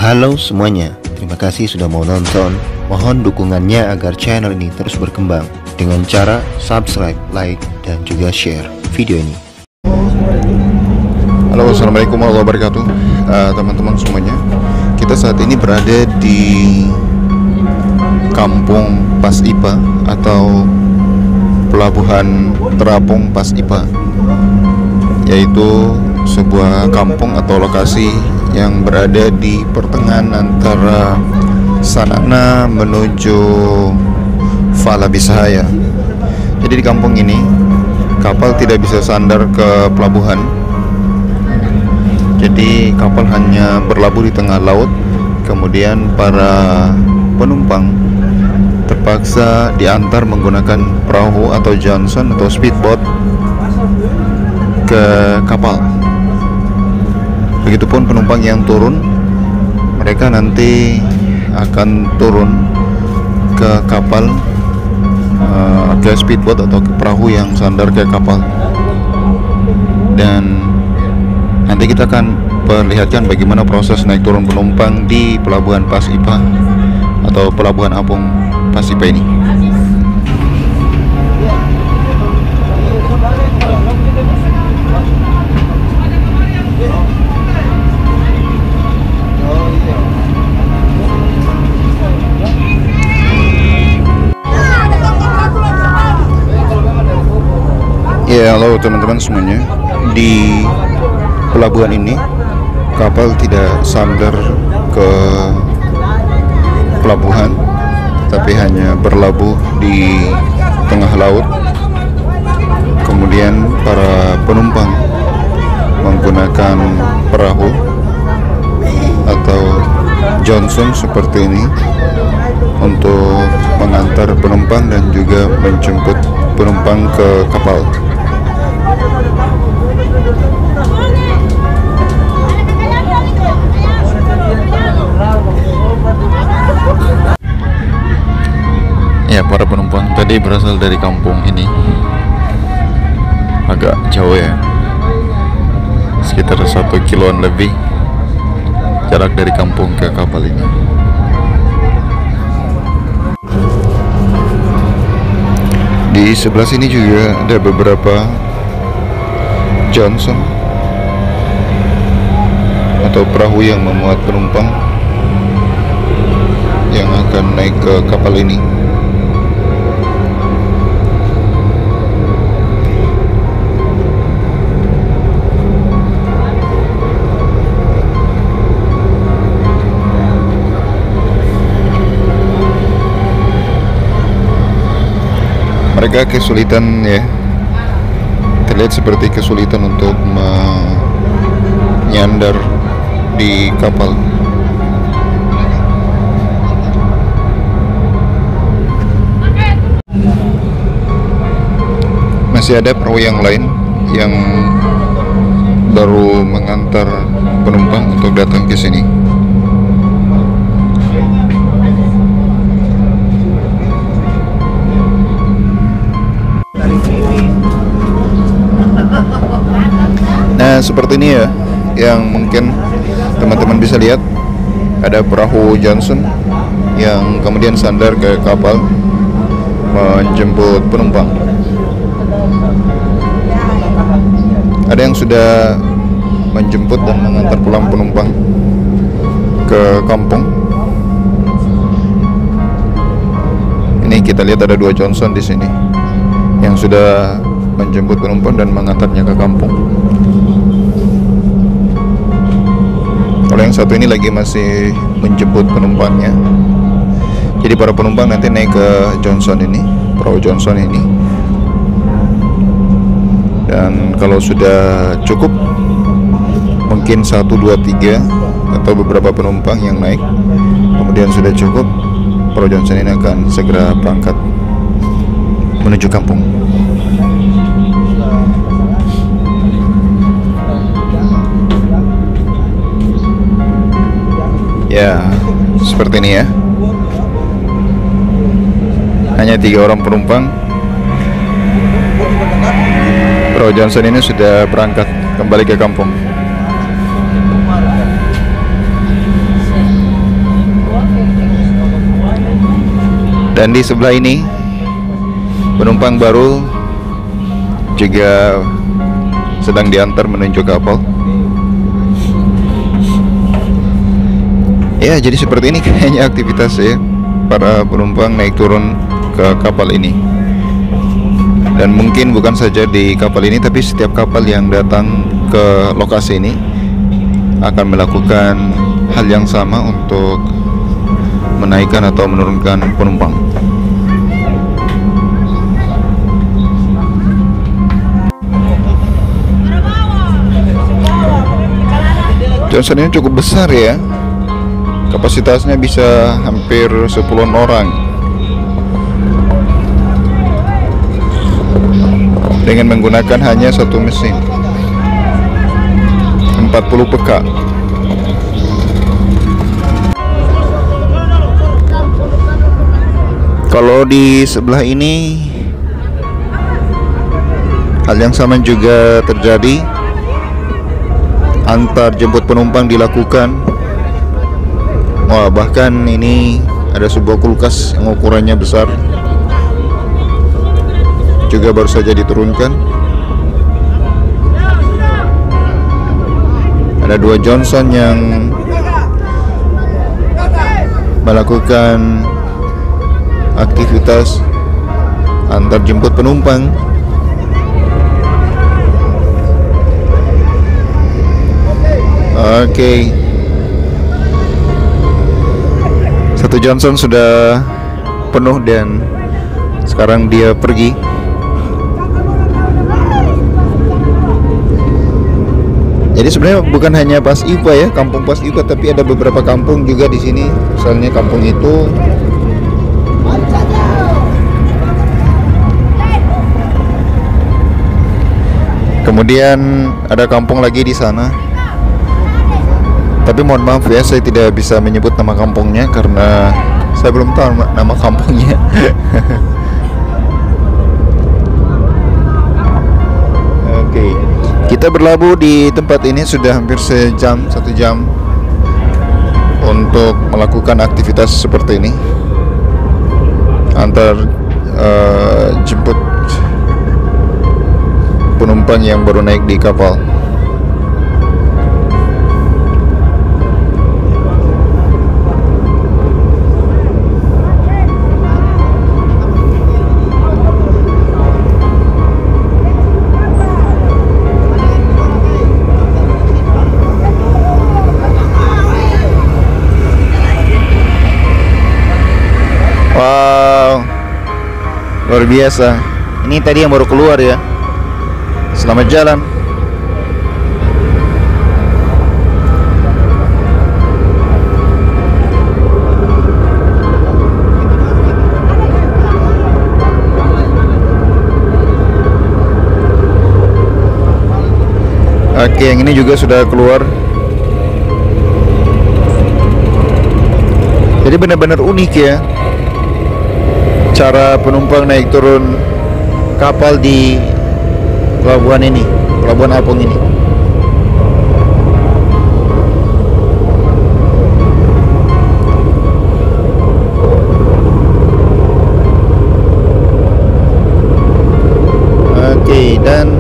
Halo semuanya, terima kasih sudah mau nonton. Mohon dukungannya agar channel ini terus berkembang dengan cara subscribe, like, dan juga share video ini. Halo, assalamualaikum warahmatullahi wabarakatuh. Teman-teman semuanya, kita saat ini berada di Kampung Pas IPA atau Pelabuhan Terapung Pas IPA, yaitu sebuah kampung atau lokasi yang berada di pertengahan antara Sanana menuju Falabisahaya. Jadi di kampung ini kapal tidak bisa sandar ke pelabuhan. Jadi kapal hanya berlabuh di tengah laut. Kemudian para penumpang terpaksa diantar menggunakan perahu atau Johnson atau speedboat ke kapal. Begitupun penumpang yang turun, mereka nanti akan turun ke kapal, ke speedboat atau ke perahu yang sandar ke kapal. Dan nanti kita akan perlihatkan bagaimana proses naik turun penumpang di Pelabuhan Pas IPA atau Pelabuhan Apung Pas IPA ini. Ya, halo teman-teman semuanya. Di pelabuhan ini kapal tidak sandar ke pelabuhan, tapi hanya berlabuh di tengah laut. Kemudian para penumpang menggunakan perahu atau Johnson seperti ini untuk mengantar penumpang dan juga menjemput penumpang ke kapal. Ya, para penumpang tadi berasal dari kampung ini, agak jauh ya, sekitar 1 kiloan lebih jarak dari kampung ke kapal ini. Di sebelah sini juga ada beberapa Johnson atau perahu yang memuat penumpang yang akan naik ke kapal ini. Mereka kesulitan ya, terlihat seperti kesulitan untuk menyandar di kapal. Masih ada perahu yang lain yang baru mengantar penumpang untuk datang ke sini. Nah, seperti ini ya, yang mungkin teman-teman bisa lihat, ada perahu Johnson yang kemudian sandar ke kapal menjemput penumpang. Ada yang sudah menjemput dan mengantar pulang penumpang ke kampung. Ini kita lihat ada 2 Johnson di sini yang sudah menjemput penumpang dan mengantarnya ke kampung. Kalau yang satu ini lagi masih menjemput penumpangnya. Jadi para penumpang nanti naik ke Johnson ini, perahu Johnson ini. Dan kalau sudah cukup, mungkin 1, 2, 3 atau beberapa penumpang yang naik, kemudian sudah cukup, perahu Johnson ini akan segera berangkat menuju kampung. Ya, seperti ini ya. Hanya 3 orang penumpang. Perahu Johnson ini sudah berangkat kembali ke kampung. Dan di sebelah ini penumpang baru juga sedang diantar menuju kapal. Ya, jadi seperti ini kayaknya aktivitas ya para penumpang naik turun ke kapal ini. Dan mungkin bukan saja di kapal ini, tapi setiap kapal yang datang ke lokasi ini akan melakukan hal yang sama untuk menaikkan atau menurunkan penumpang. Johnson ini cukup besar ya, kapasitasnya bisa hampir 10 orang dengan menggunakan hanya satu mesin 40 PK. Kalau di sebelah ini hal yang sama juga terjadi, antar jemput penumpang dilakukan. Wah, bahkan ini ada sebuah kulkas yang ukurannya besar juga baru saja diturunkan. Ada 2 Johnson yang melakukan aktivitas antar jemput penumpang. Oke. Satu Johnson sudah penuh dan sekarang dia pergi. Jadi sebenarnya bukan hanya Pas Ipa ya, kampung Pas Ipa, tapi ada beberapa kampung juga di sini. Misalnya kampung itu, kemudian ada kampung lagi di sana. Tapi mohon maaf ya, saya tidak bisa menyebut nama kampungnya karena saya belum tahu nama kampungnya. Oke. Kita berlabuh di tempat ini sudah hampir 1 jam untuk melakukan aktivitas seperti ini, antar jemput penumpang yang baru naik di kapal. Wow, luar biasa. Ini tadi yang baru keluar ya. Selamat jalan. Oke, yang ini juga sudah keluar. Jadi benar-benar unik ya cara penumpang naik turun kapal di pelabuhan ini, pelabuhan apung ini. Oke, dan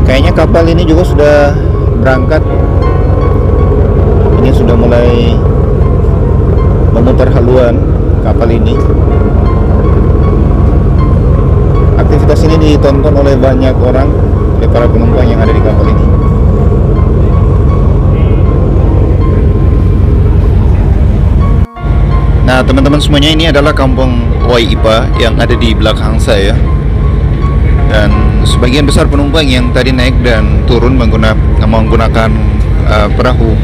kayaknya kapal ini juga sudah berangkat. Ini sudah mulai memutar haluan kapal ini. Aktivitas ini ditonton oleh banyak orang, oleh para penumpang yang ada di kapal ini. Nah, teman-teman semuanya, ini adalah kampung Waiipa yang ada di belakang saya. Dan sebagian besar penumpang yang tadi naik dan turun menggunakan perahu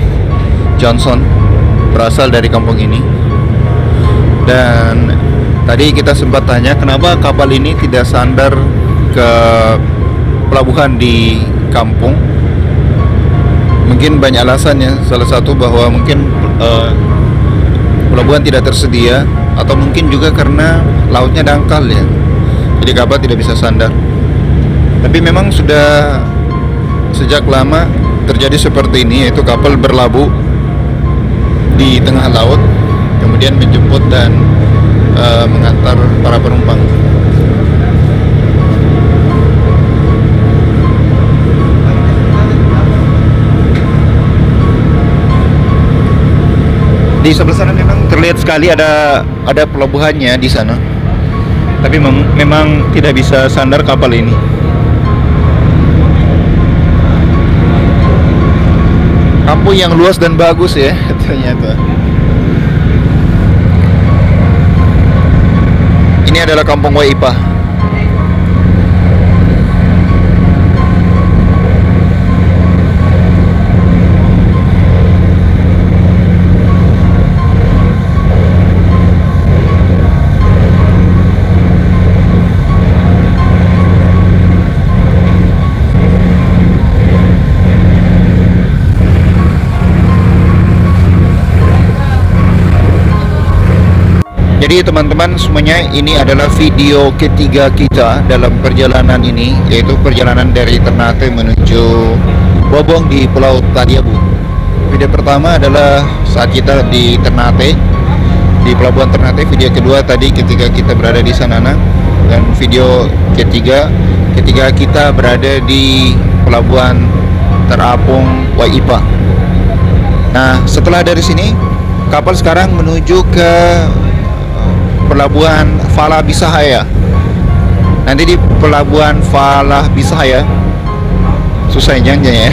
Johnson berasal dari kampung ini. Dan tadi kita sempat tanya kenapa kapal ini tidak sandar ke pelabuhan di kampung. Mungkin banyak alasannya. Salah satu bahwa mungkin pelabuhan tidak tersedia, atau mungkin juga karena lautnya dangkal ya, jadi kapal tidak bisa sandar. Tapi memang sudah sejak lama terjadi seperti ini, yaitu kapal berlabuh di tengah laut kemudian menjemput dan mengantar para penumpang. Di sebelah sana memang terlihat sekali ada pelabuhannya di sana, tapi memang tidak bisa sandar kapal ini. Kampung yang luas dan bagus ya ternyata. Ini adalah kampung Waipah. Jadi teman-teman semuanya, ini adalah video ketiga kita dalam perjalanan ini, yaitu perjalanan dari Ternate menuju Bobong di Pulau Taliabu. Video pertama adalah saat kita di Ternate, di Pelabuhan Ternate. Video kedua tadi ketika kita berada di Sanana, dan video ketiga ketika kita berada di Pelabuhan Terapung Waipah. Nah, setelah dari sini kapal sekarang menuju ke Pelabuhan Falah Bisahaya. Nanti di Pelabuhan Falah Bisahaya, susah jangan ya.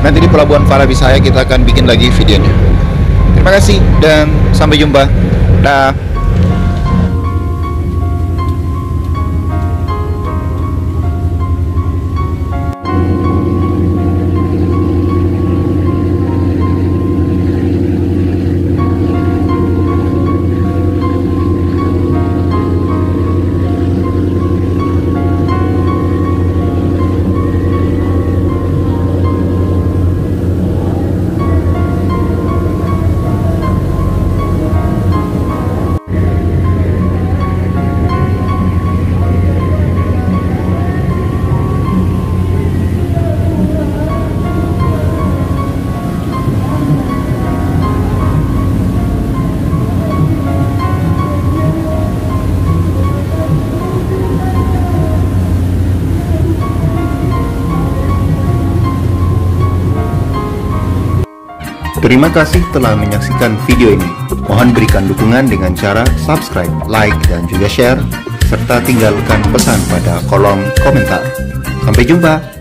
Nanti di Pelabuhan Falah Bisahaya kita akan bikin lagi videonya. Terima kasih dan sampai jumpa. Dah. Terima kasih telah menyaksikan video ini. Mohon berikan dukungan dengan cara subscribe, like, dan juga share, serta tinggalkan pesan pada kolom komentar. Sampai jumpa!